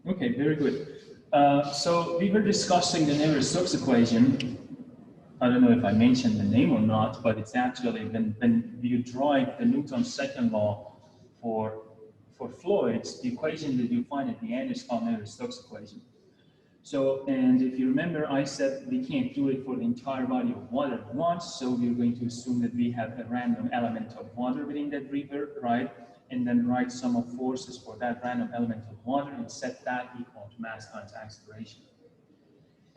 Okay, very good. So we were discussing the Navier-Stokes equation. I don't know if I mentioned the name or not, but it's actually when you derive the Newton's second law for fluids, the equation that you find at the end is called Navier-Stokes equation. So, and if you remember, I said we can't do it for the entire body of water at once, so we're going to assume that we have a random element of water within that river, right? And then write sum of forces for that random element of water and set that equal to mass times acceleration.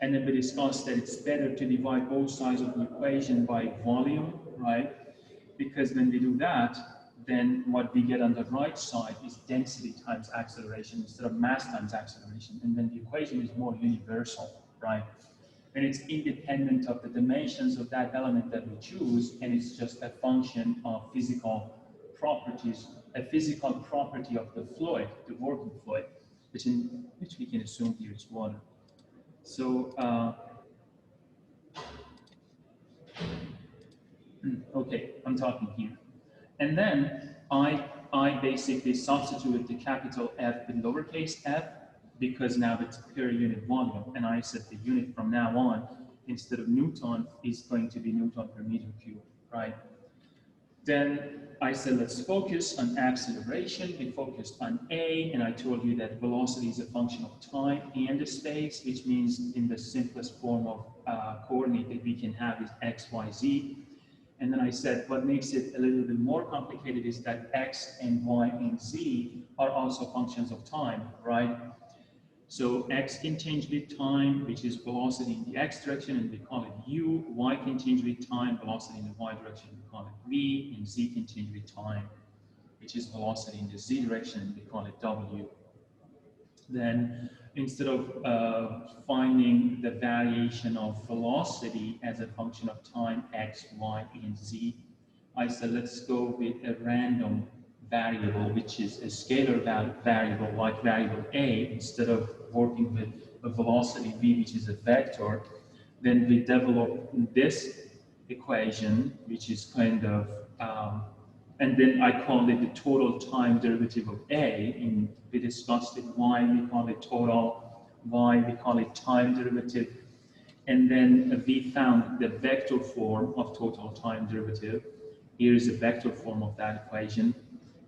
And then we discussed that it's better to divide both sides of the equation by volume, right? Because when we do that, then what we get on the right side is density times acceleration instead of mass times acceleration. And then the equation is more universal, right? And it's independent of the dimensions of that element that we choose, and it's just a function of physical properties, a physical property of the fluid, the working fluid, which we can assume here is water. So, okay, I'm talking here. And then I basically substituted the capital F with lowercase f because now it's per unit volume. And I said the unit from now on, instead of Newton, is going to be Newton per meter cube, right? Then I said, let's focus on acceleration. We focused on A, and I told you that velocity is a function of time and the space, which means in the simplest form of coordinate that we can have is x, y, z. And then I said, what makes it a little bit more complicated is that x and y and z are also functions of time, right? So x can change with time, which is velocity in the x direction, and we call it u. Y can change with time, velocity in the y direction, we call it v. And z can change with time, which is velocity in the z direction, and we call it w. Then instead of finding the variation of velocity as a function of time, x, y, and z, I said let's go with a random variable, which is a scalar variable like variable a, instead of working with a velocity v, which is a vector. Then we develop this equation, which is kind of and then I call it the total time derivative of A, and we discussed it, Y, we call it total, Y, we call it time derivative. And then we found the vector form of total time derivative. Here is the vector form of that equation.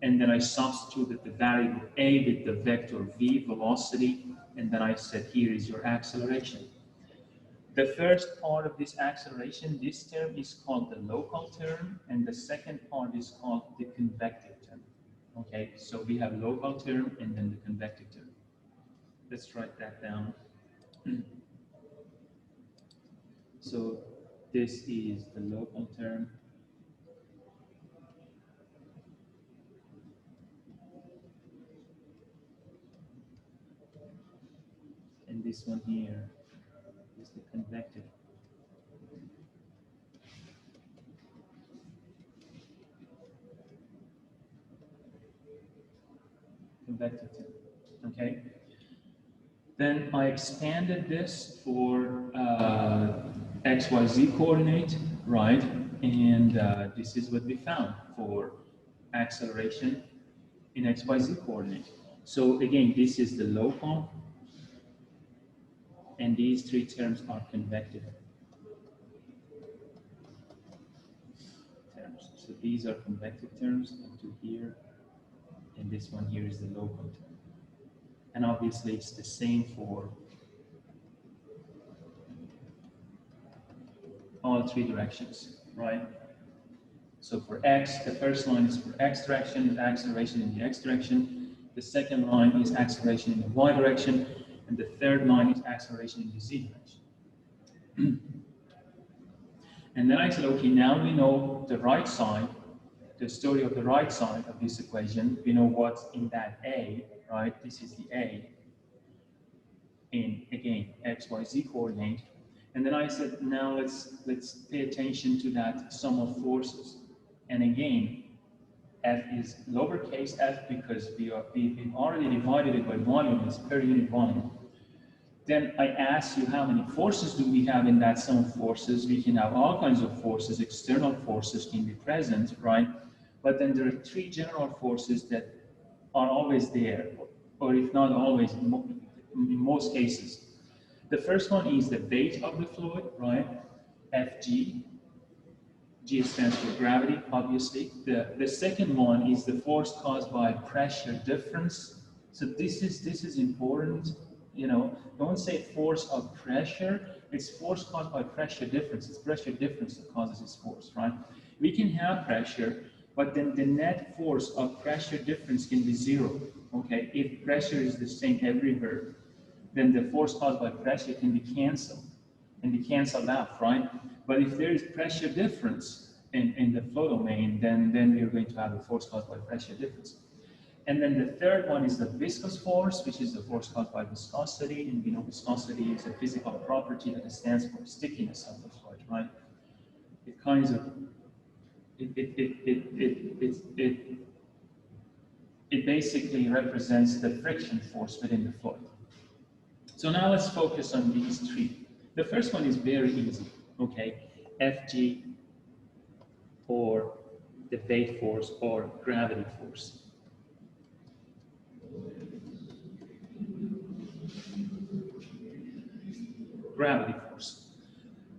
And then I substituted the variable A with the vector V, velocity, and then I said, here is your acceleration. The first part of this acceleration, this term is called the local term, and the second part is called the convective term. Okay, so we have local term and then the convective term. Let's write that down. So this is the local term. And this one here is the convective. Convective term, okay? Then I expanded this for x, y, z coordinate, right? And this is what we found for acceleration in x, y, z coordinate. So again, this is the local, and these three terms are convective terms. So these are convective terms up to here, and this one here is the local term. And obviously it's the same for all three directions, right? So for x, the first line is for x direction, is acceleration in the x direction. The second line is acceleration in the y direction. And the third line is acceleration in the z direction. And then I said, okay, now we know the right side, the story of the right side of this equation. We know what's in that A, right? This is the A. And again, x, y, z coordinate. And then I said, now let's pay attention to that sum of forces. And again, F is lowercase f because we've already divided it by volume, it's per unit volume. Then I asked you how many forces do we have in that sum of forces. We can have all kinds of forces, external forces can be present, right? But then there are three general forces that are always there, or if not always, in most cases. The first one is the weight of the fluid, right? Fg. G stands for gravity, obviously. The second one is the force caused by pressure difference. So this is important. You know, don't say force of pressure. It's force caused by pressure difference. It's pressure difference that causes this force, right? We can have pressure, but then the net force of pressure difference can be zero. Okay, if pressure is the same everywhere, then the force caused by pressure can be canceled out, right? But if there is pressure difference in the flow domain, then we are going to have a force caused by pressure difference. And then the third one is the viscous force, which is the force caused by viscosity. And we know viscosity is a physical property that stands for stickiness of the fluid, right? It kinds of it basically represents the friction force within the fluid. So now let's focus on these three. The first one is very easy, okay? Fg, or the weight force, or gravity force. Gravity force.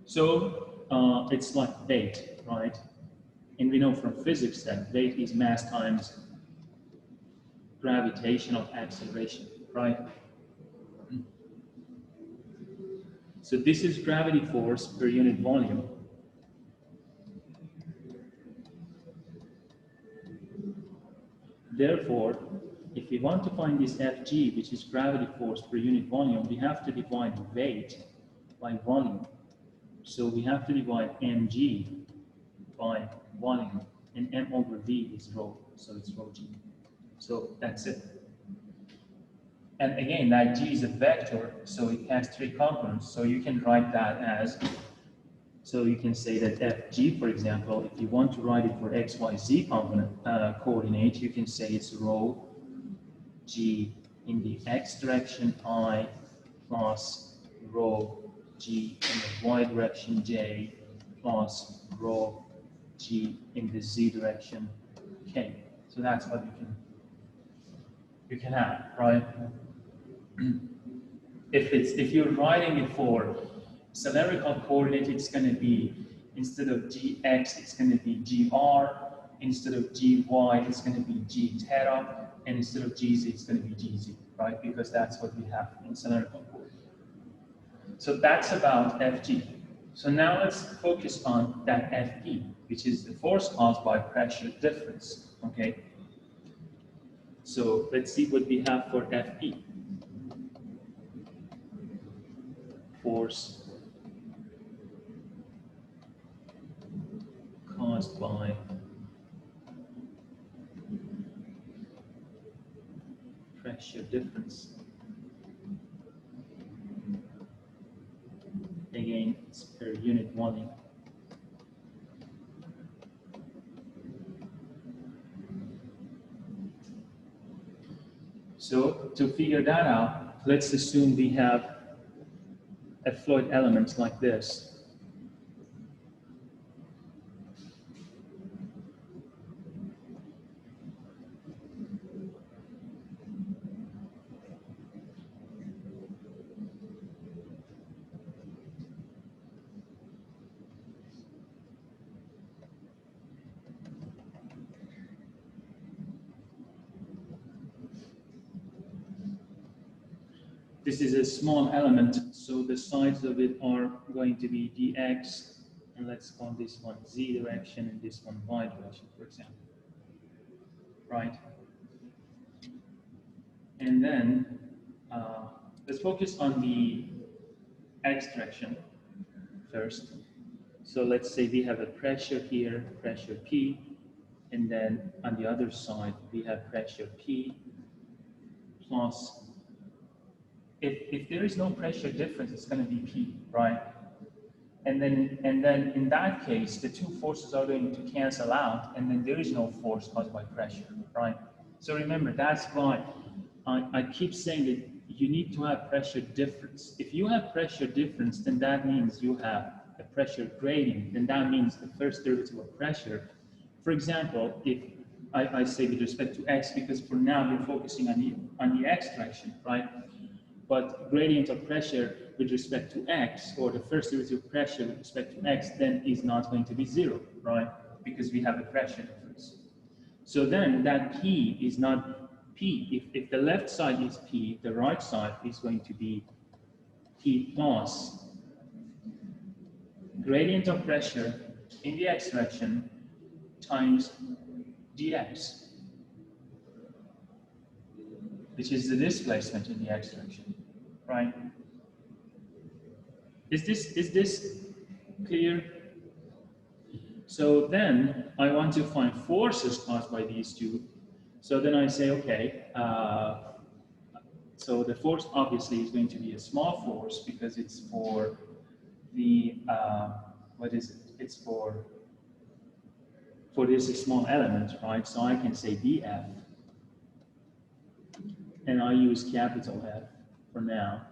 So it's like weight, right? And we know from physics that weight is mass times gravitational acceleration, right? So this is gravity force per unit volume. Therefore, if we want to find this Fg, which is gravity force per unit volume, we have to divide weight by volume. So we have to divide mg by volume, and m over v is rho, so it's rho g. So that's it. And again, that g is a vector, so it has three components. So you can write that as, so you can say that Fg, for example, if you want to write it for x, y, z component coordinate, you can say it's rho g in the x direction I plus rho g in the y direction j plus rho g in the z direction k. So that's what you can have, right? If you're writing it for cylindrical coordinate, it's going to be, instead of gx, it's going to be gr. Instead of gy, it's going to be g theta. And instead of gz, it's going to be gz, right? Because that's what we have in cylindrical coordinate. So that's about Fg. So now let's focus on that Fe, which is the force caused by pressure difference, okay? So let's see what we have for Fe. Force caused by pressure difference. Again, it's per unit volume. So to figure that out, let's assume we have a fluid element like this. This is a small element, so the sides of it are going to be dx, and let's call this one z direction and this one y direction, for example. Right? And then let's focus on the x direction first. So let's say we have a pressure here, pressure P, and then on the other side we have pressure P plus, if there is no pressure difference, it's going to be P, right? And then in that case, the two forces are going to cancel out, and then there is no force caused by pressure, right? So remember, that's why I keep saying that you need to have pressure difference. If you have pressure difference, then that means you have a pressure gradient, then that means the first derivative of pressure. For example, if I say with respect to x, because for now we're focusing on the x direction, right? but gradient of pressure with respect to x, or the first derivative of pressure with respect to x, then is not going to be 0, right? Because we have a pressure difference. So then that P is not P. If the left side is P, the right side is going to be P plus gradient of pressure in the x direction times dx, which is the displacement in the x direction, right? Is this clear? So then I want to find forces caused by these two. So then I say, okay, so the force obviously is going to be a small force because it's for the, what is it? It's for this small element, right? So I can say dF, and I use capital F for now.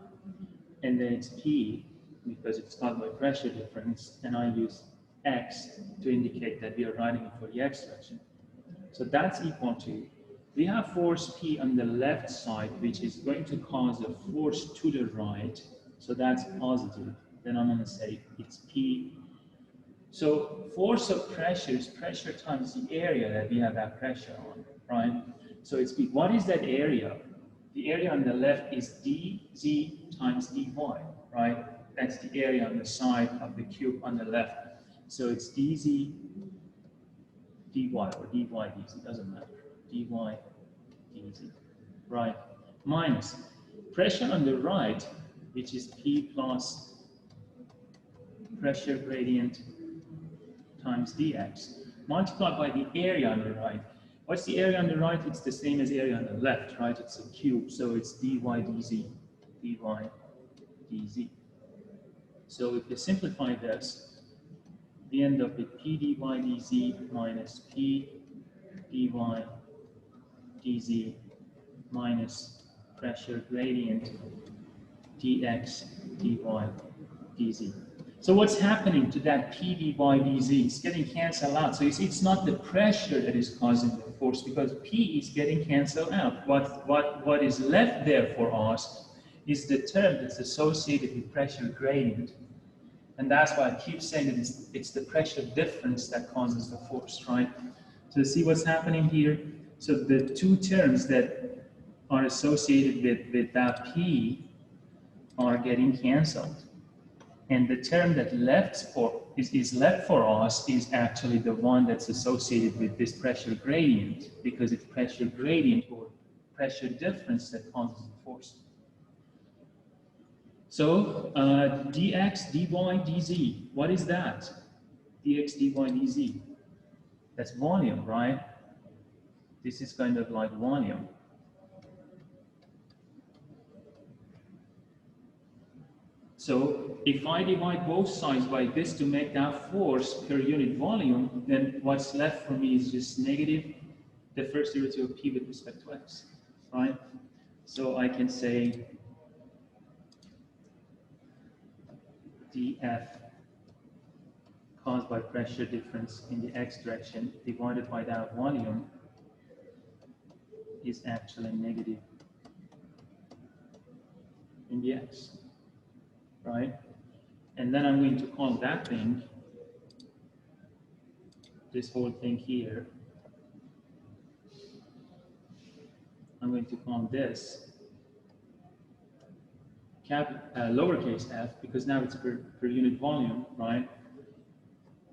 And then it's P because it's caused by pressure difference, and I use X to indicate that we are writing it for the X direction. So that's equal to, we have force P on the left side, which is going to cause a force to the right. So that's positive. Then I'm going to say it's P. So force of pressure is pressure times the area that we have that pressure on, right? So it's P. What is that area? The area on the left is dz times dy, right? That's the area on the side of the cube on the left. So it's dz dy or dy dz, doesn't matter. Dy dz, right? Minus pressure on the right, which is P plus pressure gradient times dx, multiplied by the area on the right. What's the area on the right? It's the same as area on the left, right? It's a cube, so it's dy dz, dy dz. So if you simplify this, we end up with P dy dz minus P dy dz minus pressure gradient dx dy dz. So what's happening to that P dy dz? It's getting canceled out. So you see, it's not the pressure that is causing the force because P is getting canceled out. What is left there for us is the term that's associated with pressure gradient. And that's why I keep saying that it's the pressure difference that causes the force, right? So see what's happening here? So the two terms that are associated with that P are getting canceled. And the term that is left for us is actually the one that's associated with this pressure gradient, because it's pressure gradient or pressure difference that causes the force. So dx, dy, dz, what is that? Dx, dy, dz. That's volume, right? This is kind of like volume. So if I divide both sides by this to make that force per unit volume, then what's left for me is just negative the first derivative of P with respect to x, right? So I can say dF caused by pressure difference in the x direction divided by that volume is actually negative in the x, right? And then I'm going to call that thing, this whole thing here, I'm going to call this lowercase f, because now it's per unit volume, right?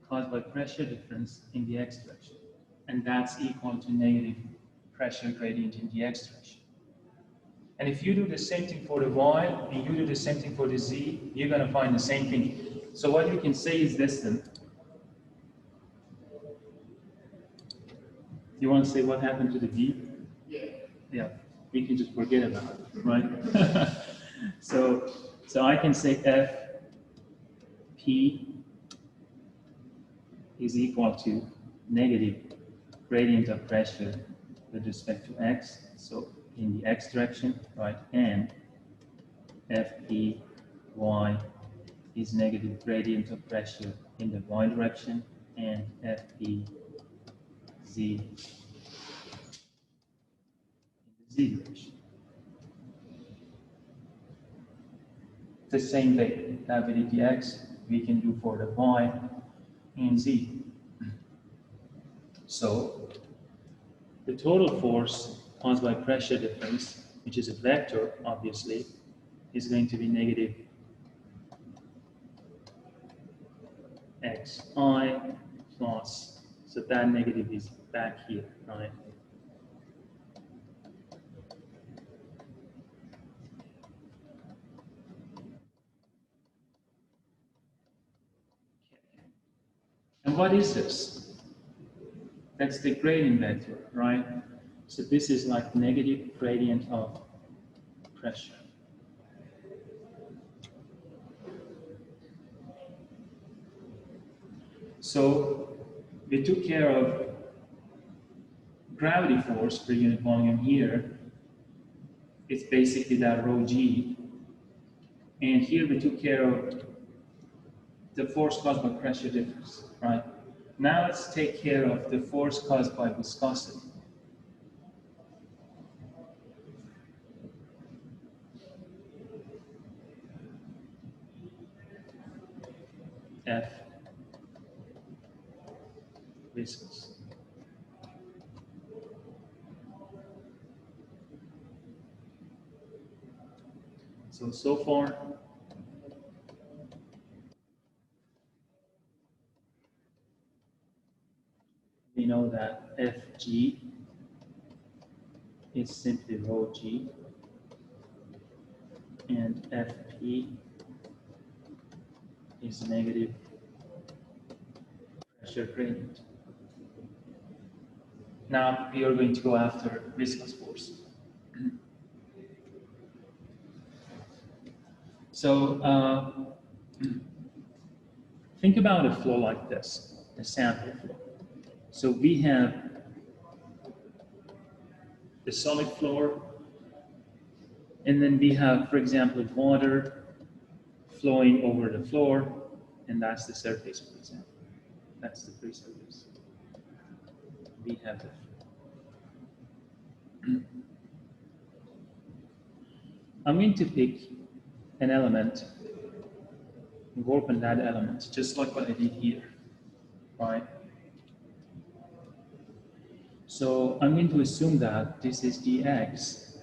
Caused by pressure difference in the x direction. And that's equal to negative pressure gradient in the x direction. And if you do the same thing for the y, and you do the same thing for the z, you're going to find the same thing. So what you can say is this then. You want to say what happened to the v? Yeah, we can just forget about it, right? So I can say F P is equal to negative gradient of pressure with respect to x, so in the x direction, right? And Fp y is negative gradient of pressure in the y direction, and Fp z in the z direction. the same way that we did the x, we can do for the y and z. So the total force caused by pressure difference, which is a vector, obviously, is going to be negative xi plus, so that negative is back here, right? And what is this? That's the gradient vector, right? So this is like negative gradient of pressure. So we took care of gravity force per unit volume here. It's basically that rho g. And here we took care of the force caused by pressure difference, right? Now let's take care of the force caused by viscosity. F viscous. So far, we know that Fg is simply rho g, and Fp is negative pressure gradient. Now we are going to go after viscous force. So think about a flow like this, a sample flow. So we have the solid floor, and then we have, for example, water flowing over the floor, and that's the surface, for example. That's the free surface. We have the floor. I'm going to pick an element and work on that element, just like what I did here, right? So I'm going to assume that this is dx,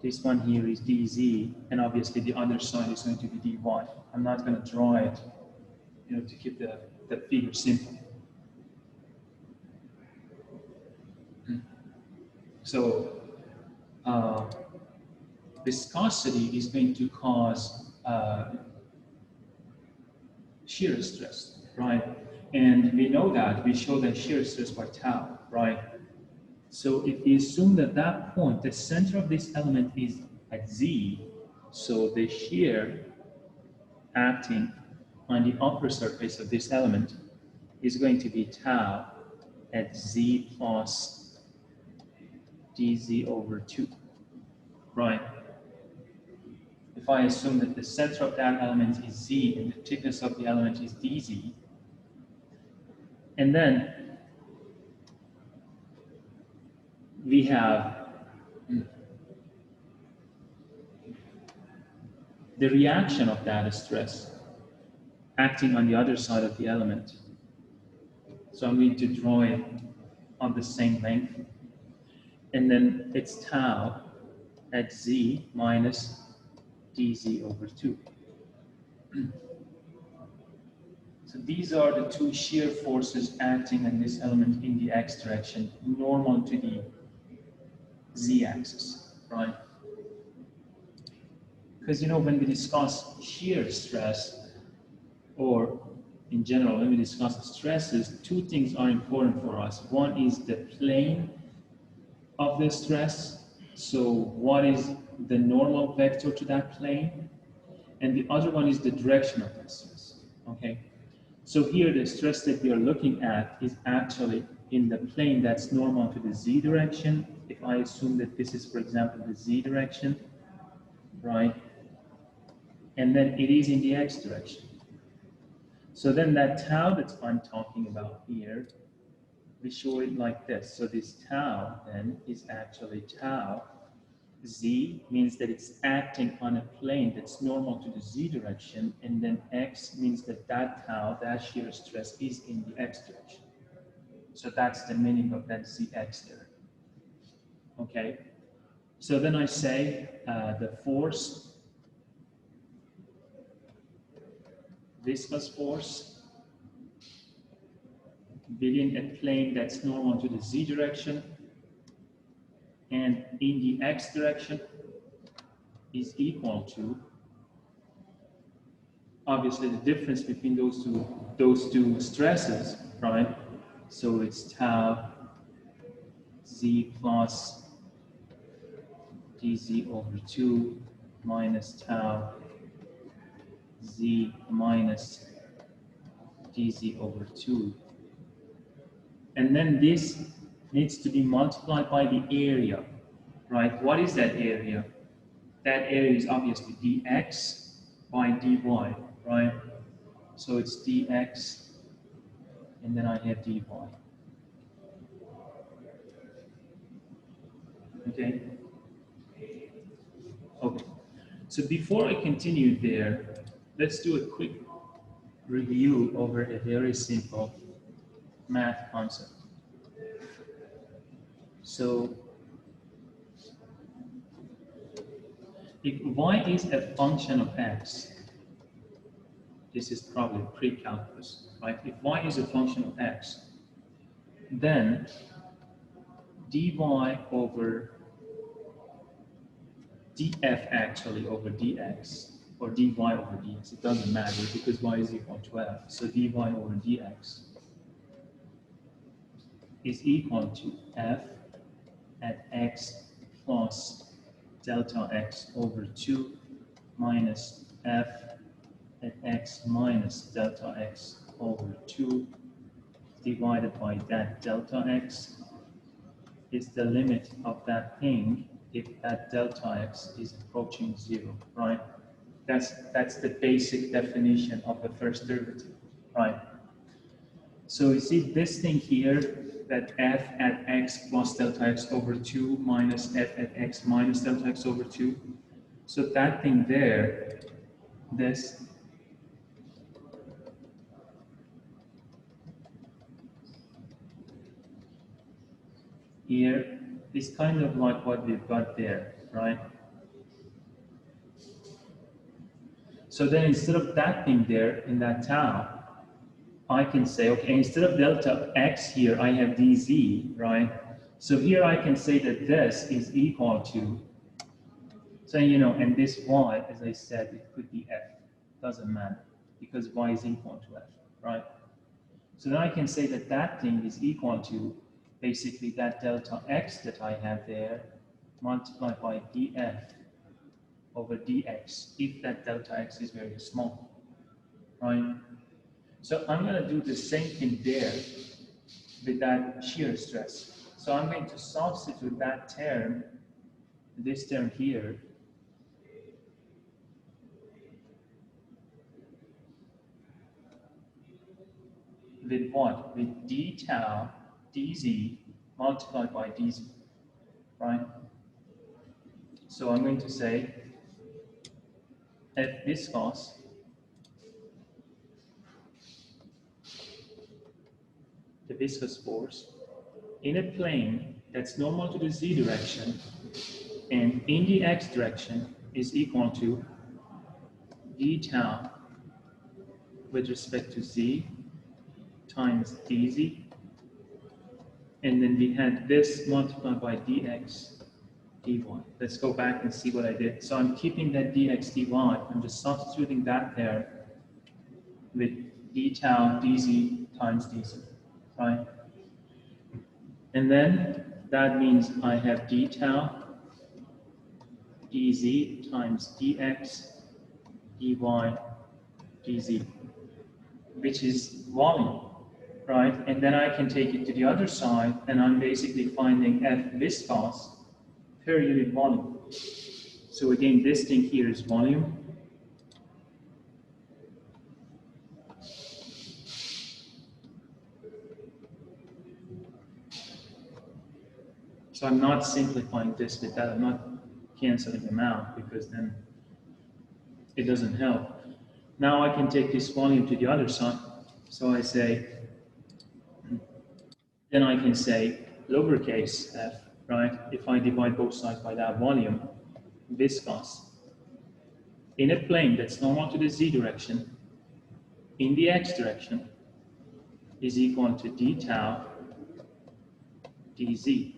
this one here is dz, and obviously the other side is going to be dy. I'm not going to draw it, to keep the figure simple. So viscosity is going to cause shear stress, right? And we know that, we show that shear stress by tau, right? So if we assume that that point, the center of this element is at z, so the shear acting on the upper surface of this element is going to be tau at z plus dz over 2, right? If I assume that the center of that element is z and the thickness of the element is dz, and then we have the reaction of that stress acting on the other side of the element. So I'm going to draw it on the same length. And then it's tau at z minus dz over 2. So these are the two shear forces acting on this element in the x direction, normal to the z-axis, right? Because when we discuss shear stress, or in general, when we discuss stresses, two things are important for us. One is the plane of the stress. So what is the normal vector to that plane? And the other one is the direction of that stress, okay? So here the stress that we are looking at is actually in the plane that's normal to the z direction. If I assume that this is, for example, the z direction, right? And then it is in the x direction. So then that tau that I'm talking about here, we show it like this. So this tau then is actually tau Z means that it's acting on a plane that's normal to the Z direction, and then X means that that tau, that shear stress, is in the X direction. So that's the meaning of that Zx there. Okay, so then I say the force, viscous force, being a plane that's normal to the Z direction and in the X direction, is equal to, obviously the difference between those two stresses, right? So it's tau Z plus dz over 2 minus tau Z minus dz over 2. And then this needs to be multiplied by the area, right? What is that area? That area is obviously dx by dy, right? So it's dx, and then I have dy. Okay? Okay. So before I continue there, let's do a quick review over a very simple math concept. So if y is a function of x, this is probably pre-calculus, right? If y is a function of x, then dy over df actually over dx, or dy over dx, it doesn't matter because y is equal to f. So dy over dx is equal to f at x plus delta x over 2 minus f at x minus delta x over 2 divided by that delta x is the limit of that thing if that delta x is approaching 0, right? That's the basic definition of the first derivative, right? So you see this thing here, that f at x plus delta x over 2 minus f at x minus delta x over 2. So that thing there, this here is kind of like what we've got there, right? So then instead of that thing there in that tau, I can say, okay, instead of delta x here, I have dz, right? So here I can say that this is equal to, so you know, and this y, as I said, it could be f, doesn't matter, because y is equal to f, right? So then I can say that that thing is equal to basically that delta x that I have there multiplied by df over dx, if that delta x is very small, right? So I'm going to do the same thing there with that shear stress. So I'm going to substitute that term, this term here, with what? With d tau dz multiplied by dz, right? So I'm going to say F viscous the viscous force in a plane that's normal to the z direction and in the x direction is equal to d tau with respect to z times dz, and then we had this multiplied by dx dy. Let's go back and see what I did. So I'm keeping that dx dy, I'm just substituting that there with d tau dz times dz, right? And then that means I have d tau dz times dx dy dz, which is volume, right? And then I can take it to the other side, and I'm basically finding F viscous per unit volume. So again, this thing here is volume. So I'm not simplifying this with that. I'm not canceling them out because then it doesn't help. Now I can take this volume to the other side. So I say, then I can say lowercase f, right? If I divide both sides by that volume, viscous in a plane that's normal to the z direction, in the x direction, is equal to d tau dz.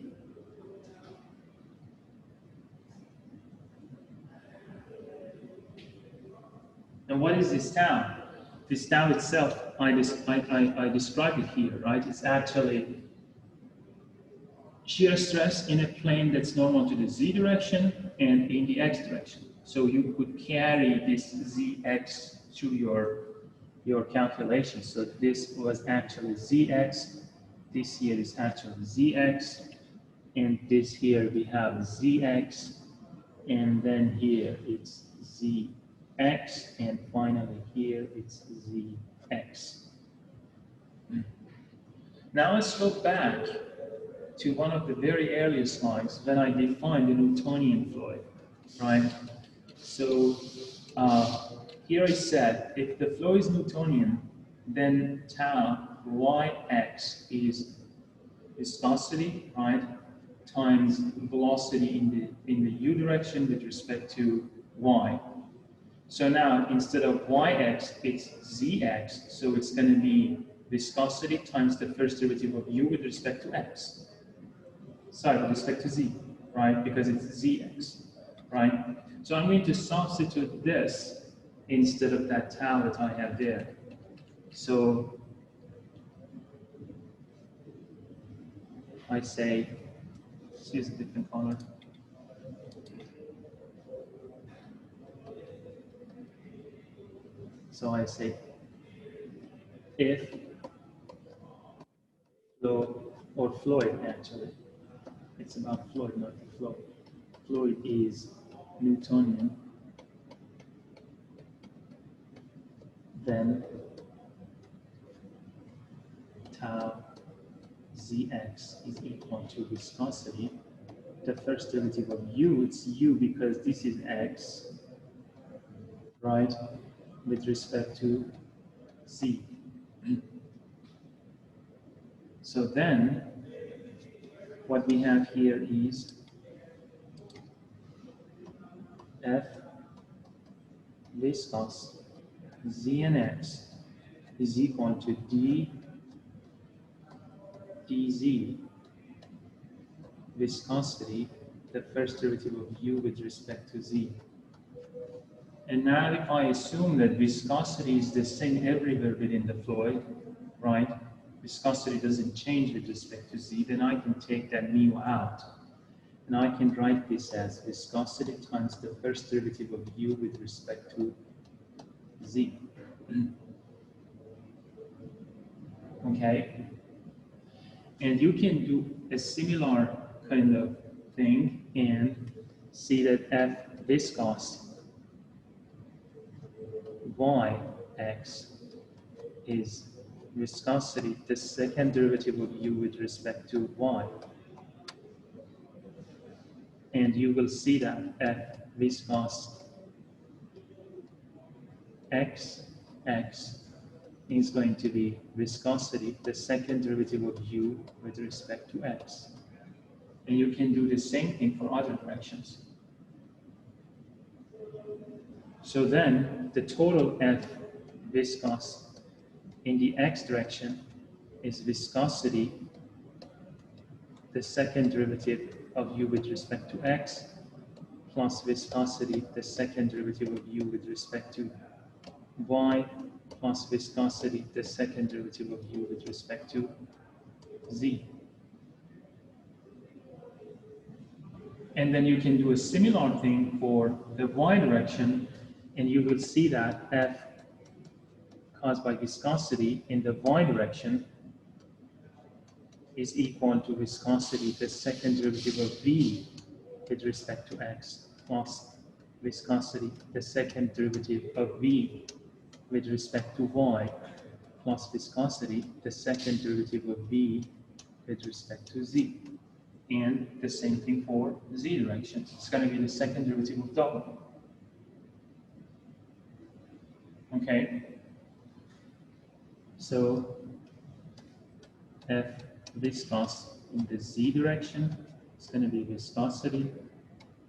And what is this tau? This tau itself, I described it here, right? It's actually shear stress in a plane that's normal to the z direction and in the x direction. So you could carry this zx through your calculation. So this was actually zx, this here is actually zx, and this here we have zx, and then here it's zx, and finally here it's zx. Now let's go back to one of the very earliest slides when I defined the Newtonian fluid, right? So here I said, if the flow is Newtonian, then tau yx is viscosity, right, times velocity in the u direction with respect to y. So now instead of yx, it's zx, so it's going to be viscosity times the first derivative of u with respect to x. Sorry, with respect to z, right? Because it's zx, right? So I'm going to substitute this instead of that tau that I have there. So I say, let's use a different color. So I say, if flow, or fluid actually, it's about fluid, not the flow. Fluid is Newtonian, then tau zx is equal to viscosity. The first derivative of u, it's u because this is x, right, with respect to z. So then, what we have here is f viscous z and x is equal to d dz viscosity, the first derivative of u with respect to z. And now if I assume that viscosity is the same everywhere within the fluid, right? Viscosity doesn't change with respect to z, then I can take that mu out. And I can write this as viscosity times the first derivative of u with respect to z. Okay? And you can do a similar kind of thing and see that f viscous yx is viscosity, the second derivative of u with respect to y. And you will see that f viscous x is going to be viscosity, the second derivative of u with respect to x. And you can do the same thing for other directions. So then the total f viscous in the x direction is viscosity, the second derivative of u with respect to x, plus viscosity, the second derivative of u with respect to y, plus viscosity, the second derivative of u with respect to z. And then you can do a similar thing for the y direction, and you will see that f caused by viscosity in the y direction is equal to viscosity, the second derivative of v with respect to x, plus viscosity, the second derivative of v with respect to y, plus viscosity, the second derivative of v with respect to z. And the same thing for the z direction. It's going to be the second derivative of W. Okay? So F viscous in the z direction is going to be viscosity,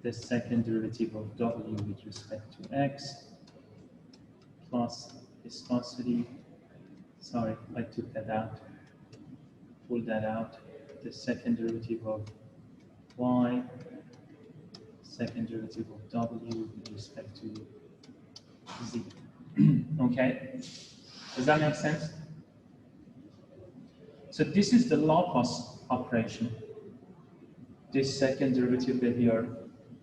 the second derivative of W with respect to x, plus viscosity. Sorry, I took that out, pulled that out. The second derivative of y, second derivative of W with respect to z. Okay? Does that make sense? So this is the Laplace operation. This second derivative that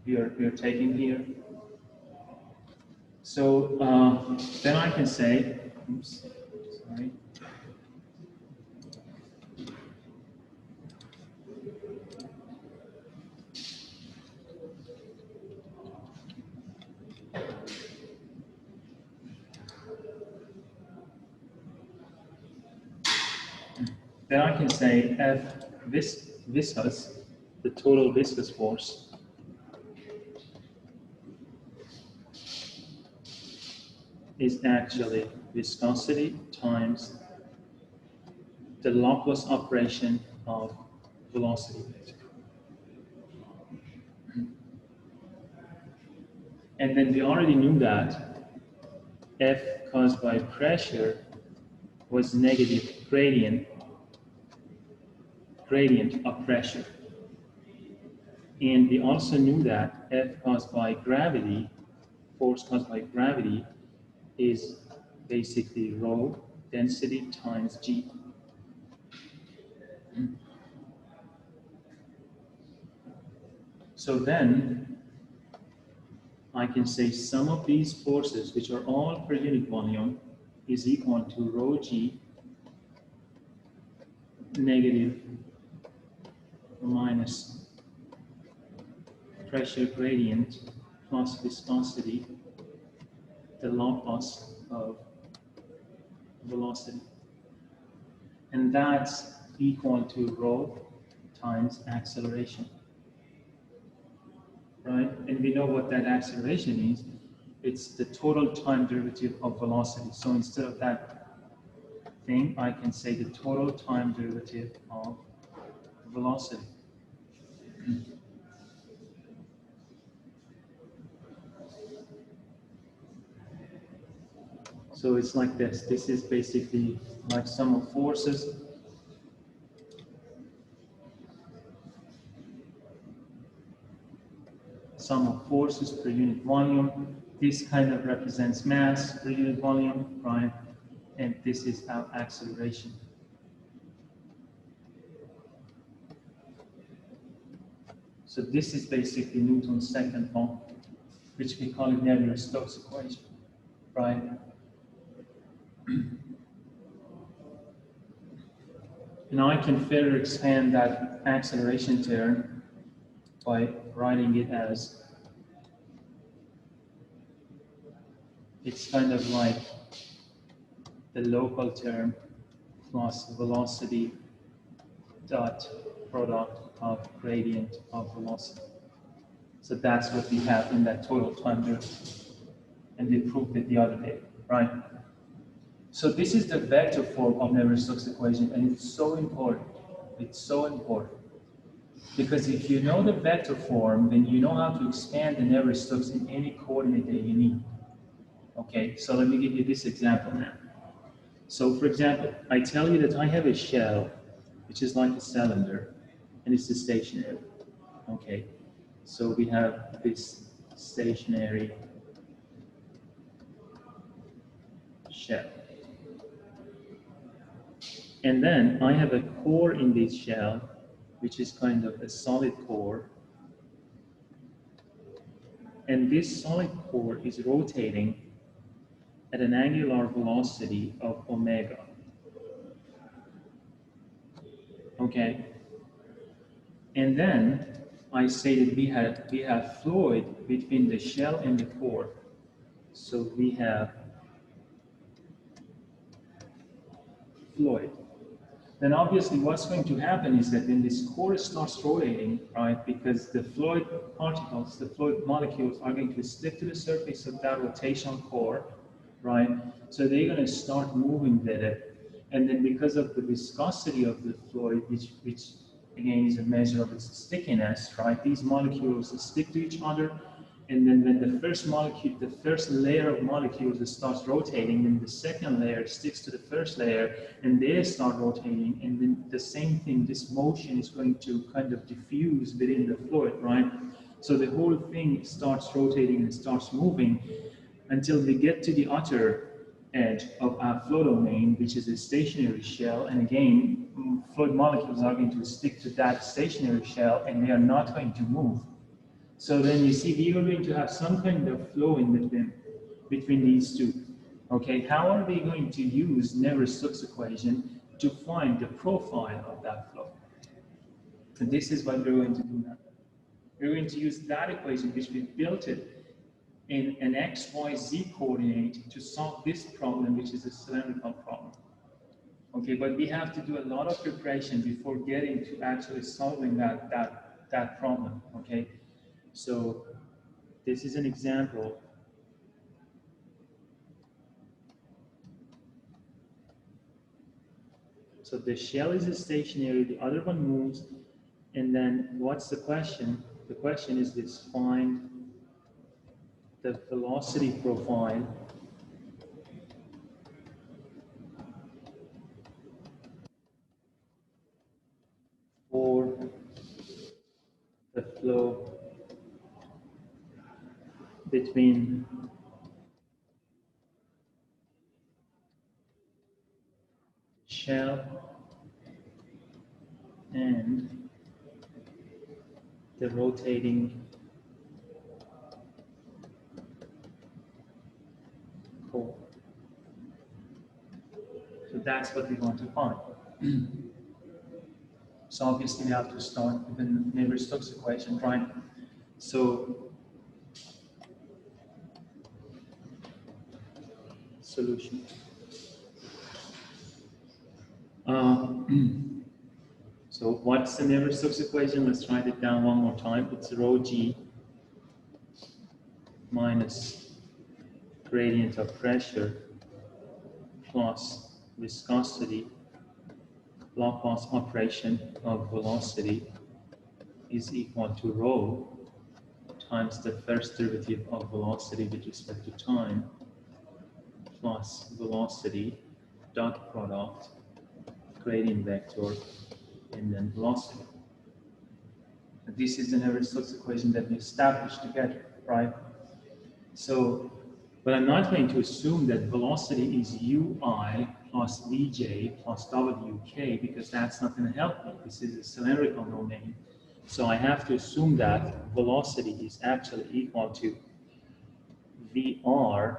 we are taking here. So then I can say, oops, sorry. Then I can say F viscous, the total viscous force, is actually viscosity times the Laplace operation of velocity. And then we already knew that F caused by pressure was negative gradient of pressure. And we also knew that F caused by gravity, force caused by gravity, is basically rho density times G. So then I can say sum of these forces, which are all per unit volume, is equal to rho G negative minus pressure gradient plus viscosity, the Laplace of velocity. And that's equal to rho times acceleration. Right? And we know what that acceleration is. It's the total time derivative of velocity. So instead of that thing, I can say the total time derivative of velocity. So it's like this. This is basically like sum of forces. Sum of forces per unit volume. This kind of represents mass per unit volume, right? And this is our acceleration. So this is basically Newton's second law, which we call it Navier-Stokes equation, right? Now I can further expand that acceleration term by writing it as, it's kind of like the local term plus velocity dot product of gradient of velocity. So that's what we have in that total time derivative. And we proved it the other day, right? So this is the vector form of Navier-Stokes equation, and it's so important. It's so important. Because if you know the vector form, then you know how to expand the Navier-Stokes in any coordinate that you need. Okay, so let me give you this example now. So for example, I tell you that I have a shell, which is like a cylinder, and it's stationary. Okay, so we have this stationary shell. And then I have a core in this shell, which is kind of a solid core. And this solid core is rotating at an angular velocity of omega. Okay? And then I say that we have fluid between the shell and the core. So we have fluid. then obviously what's going to happen is that when this core starts rotating, right, because the fluid particles, the fluid molecules are going to stick to the surface of that rotational core, right? So they're going to start moving with it. And then because of the viscosity of the fluid, which again is a measure of its stickiness, right? These molecules stick to each other. And then when the first molecule, the first layer of molecules starts rotating, then the second layer sticks to the first layer, and they start rotating. And then the same thing, this motion is going to kind of diffuse within the fluid, right? So the whole thing starts rotating and starts moving until we get to the outer edge of our flow domain, which is a stationary shell. And again, fluid molecules are going to stick to that stationary shell, and they are not going to move. So then you see, we are going to have some kind of flow in between these two. Okay, how are we going to use Navier-Stokes equation to find the profile of that flow? And this is what we're going to do now. We're going to use that equation, which we built it in an x, y, z coordinate to solve this problem, which is a cylindrical problem. Okay, but we have to do a lot of preparation before getting to actually solving that problem. Okay. So this is an example. So the shell is stationary, the other one moves, and then what's the question? The question is this: find the velocity profile for the flow between shell and the rotating core. So that's what we want to find. So obviously we have to start with the Navier-Stokes equation, right? So solution. So what's the Navier-Stokes equation? Let's write it down one more time. It's rho g minus gradient of pressure plus viscosity, Laplace operation of velocity is equal to rho times the first derivative of velocity with respect to time plus velocity dot product gradient vector and then velocity. This is the Navier-Stokes equation that we established together, right? So, but I'm not going to assume that velocity is ui plus vj plus wk, because that's not going to help me. This is a cylindrical domain. So I have to assume that velocity is actually equal to vr,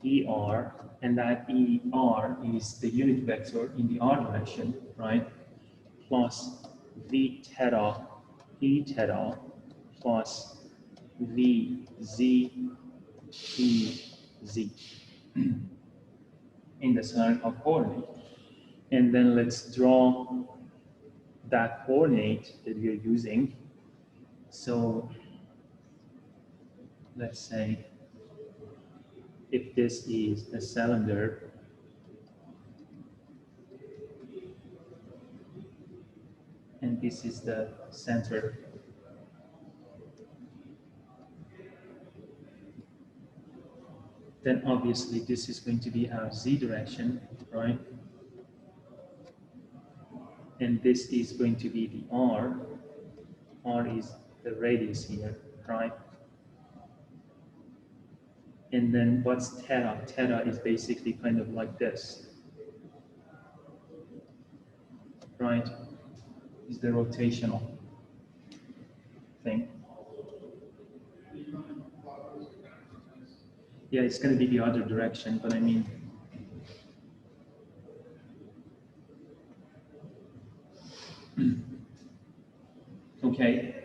er, and that er is the unit vector in the r direction, right? Plus v theta, e theta, plus v z, e z in the cylindrical coordinate. And then let's draw that coordinate that we're using. So let's say if this is a cylinder, and this is the center, then obviously this is going to be our z direction, right? And this is going to be the r. R is the radius here, right? And then what's theta? Theta is basically kind of like this, right? Is the rotational thing. Yeah, it's going to be the other direction, but I mean, okay.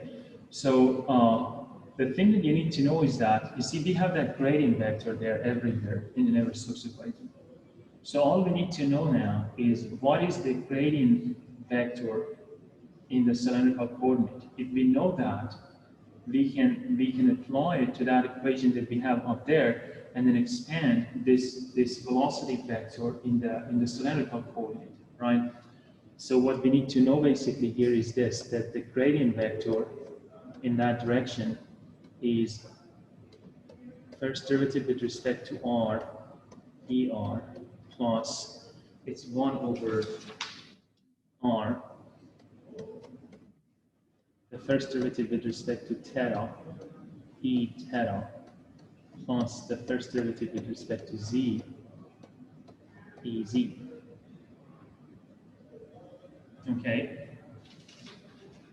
So the thing that you need to know is that, you see, we have that gradient vector there everywhere in the Navier-Stokes equation. So all we need to know now is what is the gradient vector in the cylindrical coordinate. If we know that, we can apply it to that equation that we have up there, and then expand this velocity vector in the cylindrical coordinate, right? So what we need to know basically here is this: that the gradient vector in that direction is first derivative with respect to r, er, plus it's 1 over r, the first derivative with respect to theta, e theta, plus the first derivative with respect to z, e z. Okay?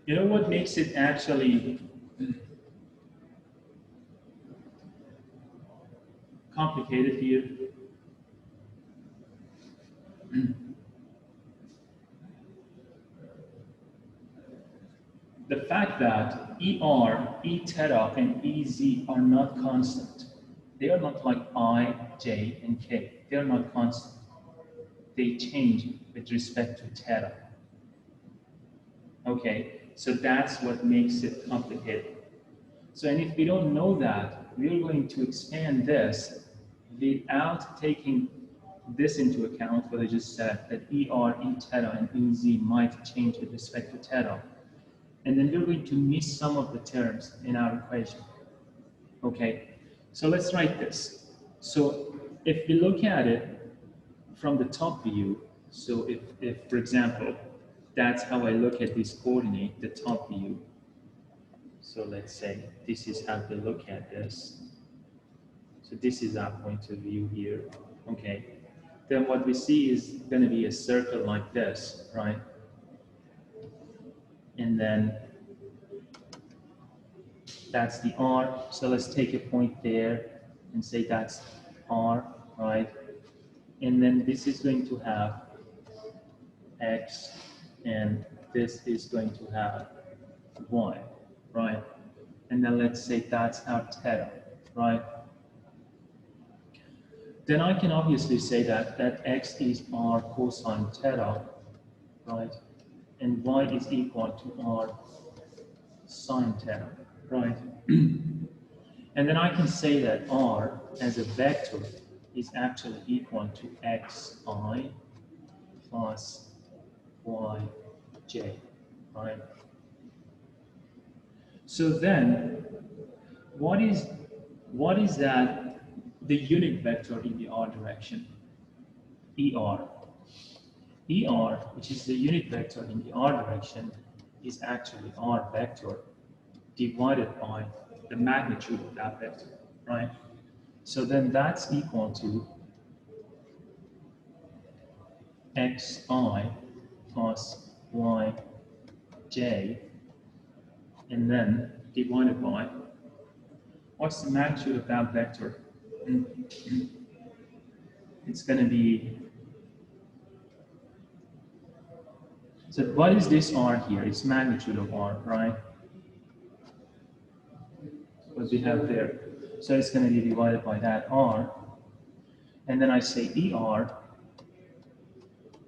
You know what makes it actually complicated here? The fact that ER, E theta, and EZ are not constant. They are not like I, J, and K. They are not constant. They change with respect to theta. Okay, so that's what makes it complicated. So, and if we don't know that, we're going to expand this without taking this into account, what I just said, that ER, E theta, and EZ might change with respect to theta. And then we're going to miss some of the terms in our equation. Okay, so let's write this. So if we look at it from the top view, so if for example, that's how I look at this coordinate, the top view. So let's say this is how to look at this. So this is our point of view here. Okay, then what we see is going to be a circle like this, right? And then that's the R. So let's take a point there and say that's R, right? And then this is going to have X, and this is going to have Y, right? And then let's say that's our theta, right? Then I can obviously say that X is R cosine theta, right? And Y is equal to R sine theta, right? And then I can say that R as a vector is actually equal to xi plus yj, right? So then, what is that the unit vector in the R direction? ER. ER, which is the unit vector in the R direction, is actually R vector divided by the magnitude of that vector, right? So then that's equal to xi plus yj, and then divided by, what's the magnitude of that vector? It's going to be, so what is this R here? It's magnitude of R, right? What we have there. So it's going to be divided by that R. And then I say ER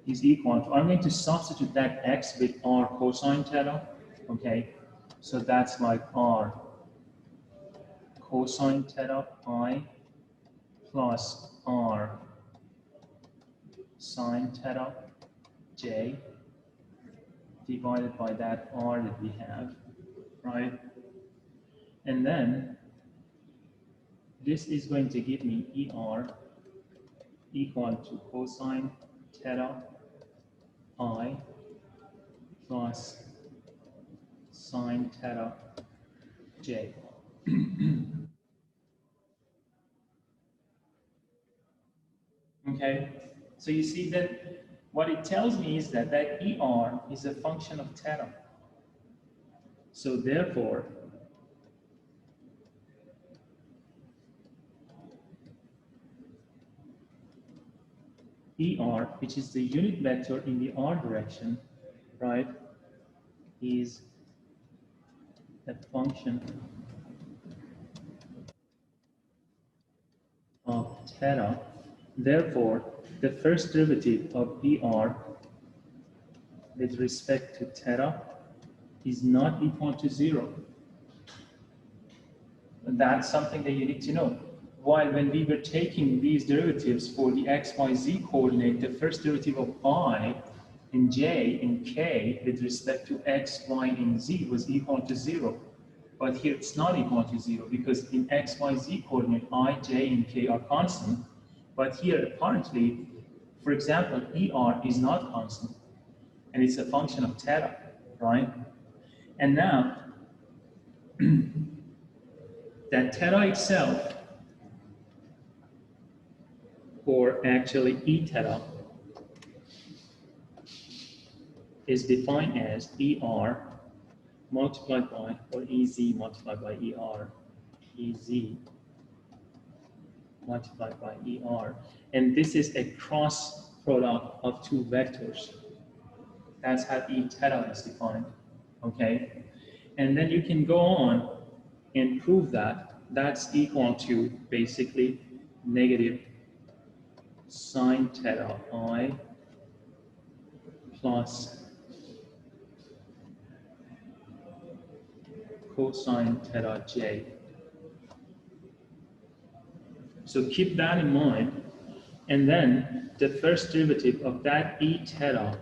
is equal to, I'm going to substitute that X with R cosine theta. Okay. So that's like R cosine theta I plus R sine theta J divided by that R that we have, right? And then this is going to give me ER equal to cosine theta I plus sine theta J. Okay, so you see that what it tells me is that ER is a function of theta. So therefore, ER, which is the unit vector in the R direction, right, is a function of theta Therefore, the first derivative of ER with respect to theta is not equal to 0. And that's something that you need to know. While when we were taking these derivatives for the x, y, z coordinate, the first derivative of I and j and k with respect to x, y, and z was equal to 0. But here it's not equal to 0 because in x, y, z coordinate, I, j, and k are constant. But here apparently, for example, ER is not constant and it's a function of theta, right? And now, that theta itself, or actually E theta, is defined as ER multiplied by, or EZ multiplied by ER, EZ multiplied by ER. And this is a cross product of two vectors. That's how E theta is defined, okay? And then you can go on and prove that that's equal to basically negative sine theta I plus cosine theta j. So keep that in mind. And then the first derivative of that E theta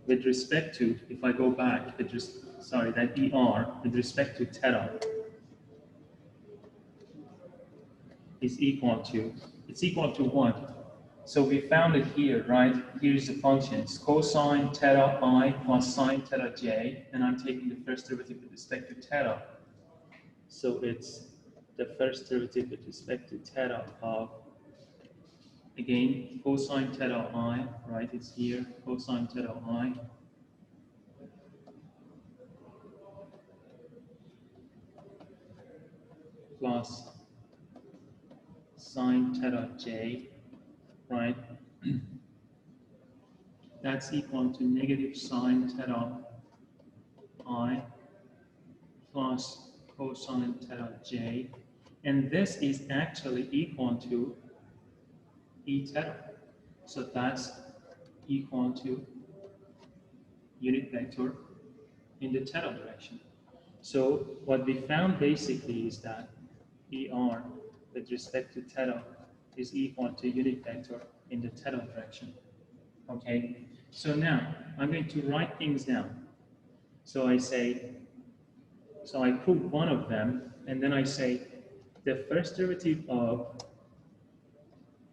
with respect to, if I go back, that ER with respect to theta is equal to, it's equal to what? So we found it here, right? Here's the function. It's cosine theta I plus sine theta j, and I'm taking the first derivative with respect to theta. So it's the first derivative with respect to theta of, again, cosine theta I, right? It's here, cosine theta I plus sine theta j, right? That's equal to negative sine theta I plus cosine theta j. And this is actually equal to E theta. So that's equal to unit vector in the theta direction. So what we found basically is that ER with respect to theta is equal to unit vector in the theta direction. Okay, so now I'm going to write things down. So I say, so I prove one of them, and then I say the first derivative of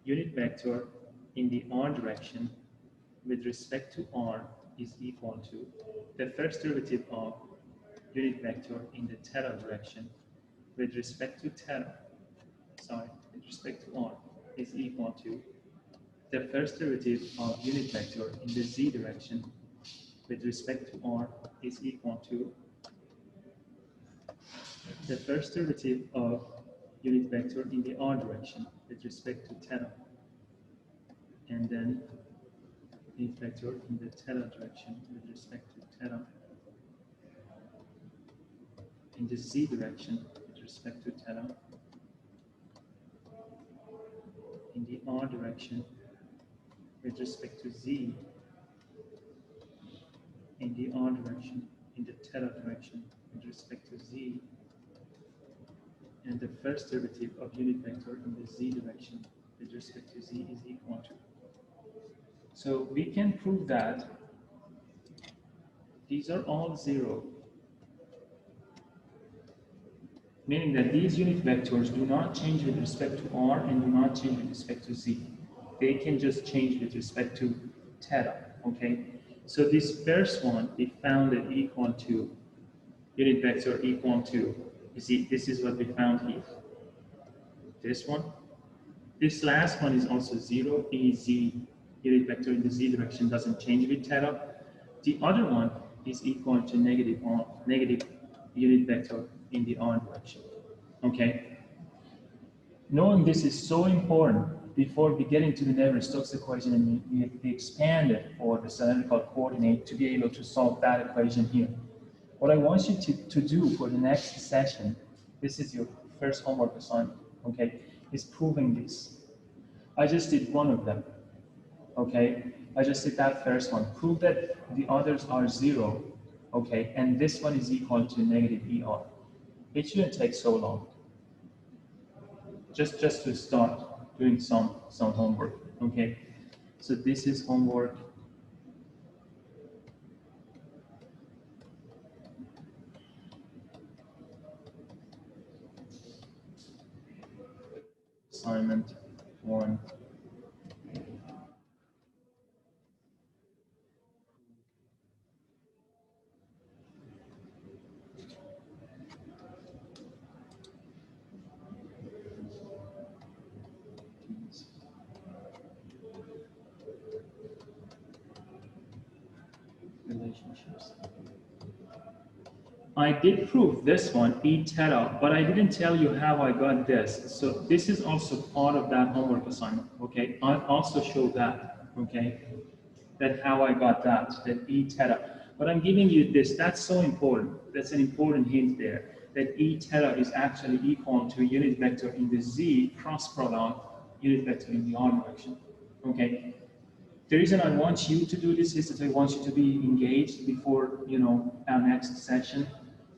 unit vector in the r direction with respect to r is equal to the first derivative of unit vector in the theta direction with respect to theta, with respect to r is equal to the first derivative of unit vector in the z direction with respect to r is equal to the first derivative of unit vector in the r direction with respect to theta, and then unit vector in the theta direction with respect to theta, in the z direction with respect to theta, in the r direction with respect to z, in the r direction, in the theta direction with respect to z, and the first derivative of unit vector in the z direction with respect to z is equal to. So we can prove that these are all 0, meaning that these unit vectors do not change with respect to r and do not change with respect to z. They can just change with respect to theta, okay? So this first one, we found it equal to, unit vector equal to, you see, this is what we found here. This one. This last one is also 0, ez, unit vector in the z direction doesn't change with theta. The other one is equal to negative unit vector in the r direction, okay? Knowing this is so important before we get into the Navier-Stokes equation and we expand it for the cylindrical coordinate to be able to solve that equation here. What I want you to do for the next session, this is your first homework assignment, okay, is proving this. I just did one of them, okay? I just did that first one. Prove that the others are 0, okay? And this one is equal to negative ER. It shouldn't take so long. Just to start doing some homework, okay? So this is homework. Assignment 1. Relationships. I did prove this one, E theta, but I didn't tell you how I got this. So this is also part of that homework assignment, okay? I'll also show that, okay? That how I got that E theta. But I'm giving you this, that's so important. That's an important hint there, that E theta is actually equal to a unit vector in the Z cross product unit vector in the R direction, okay? The reason I want you to do this is that I want you to be engaged before, our next session.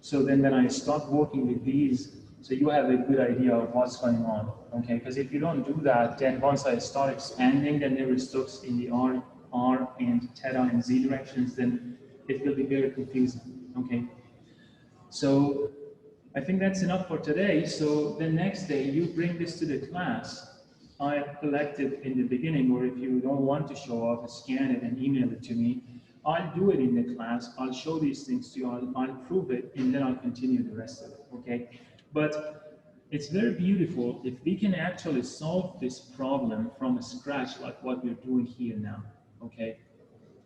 So then when I start working with these, so you have a good idea of what's going on, okay? Because if you don't do that, then once I start expanding the Navier-Stokes in the R and theta and Z directions, then it will be very confusing, okay? So I think that's enough for today. So the next day you bring this to the class. I collected in the beginning, or if you don't want to show off, scan it and email it to me. I'll do it in the class. I'll show these things to you. I'll prove it, and then I'll continue the rest of it, okay? But it's very beautiful if we can actually solve this problem from scratch, like what we're doing here now, okay?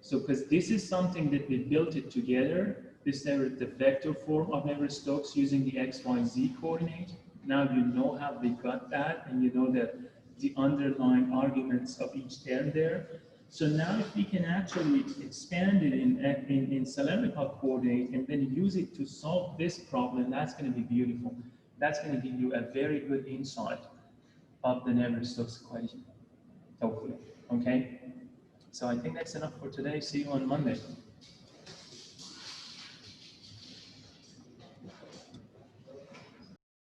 So, because this is something that we built it together, this is the vector form of Navier-Stokes using the x, y, z coordinate. Now you know how we got that, and you know that the underlying arguments of each term there. So now if we can actually expand it in cylindrical coordinate and then use it to solve this problem, that's going to be beautiful. That's going to give you a very good insight of the Navier-Stokes equation, hopefully, okay? So I think that's enough for today. See you on Monday.